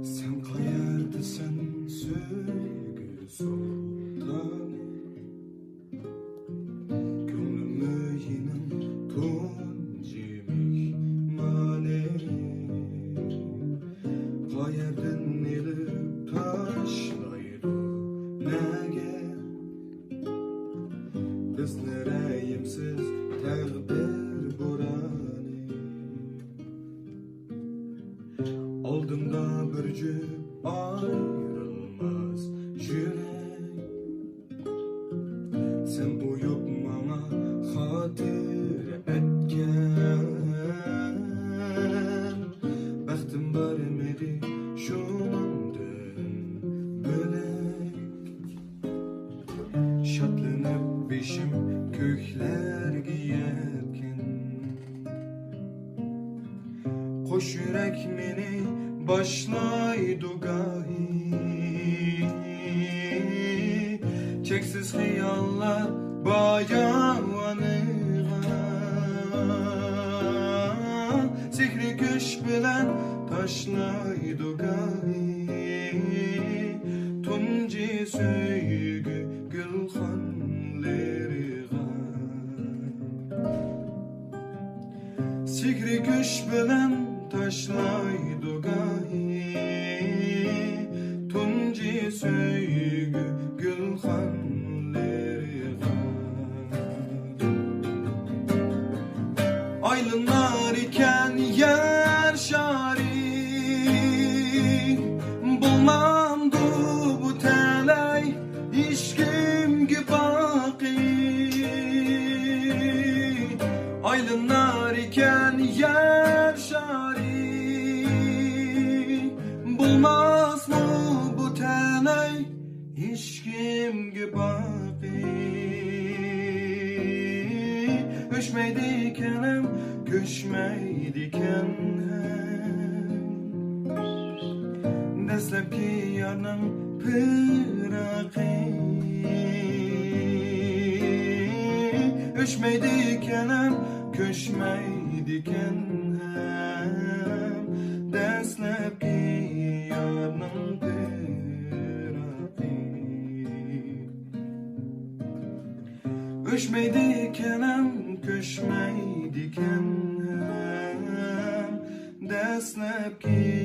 Sen qayerdesin söygü sultanı, gönlümü yinin tunci mihmane. Qayerden elip taşlaydı nege, bizlereyimsiz takdir buranı. Aldımda bir cüp ayrılmaz yürek, sen uyup bana hatir etken. Bəxtim vermedi şunundan bölek, şadlanıp beşim kökler giyerken. Koş yürek meni başlaydı gahi, çeksiz hayallar bayanığa. Sihri güç bilen taşlaydı gahi, tunci söygü gülhanlarığa. Sihri güç bilen taşlaydı gahi, tunci söygü gülhanlarığa. Aylınlar iken yer şari, bulmandı bu teley işkim gibi baki. Aylınlar iken yer şari, bulmaz mı bu teley işkim gibi baki. Öşmeydiken göçmeydiken deslepki yanım pıraqi. Öşmeydiken göçmeydiken deslepki yanım pıraqi. Öşmeydiken köşmeydiken deslepki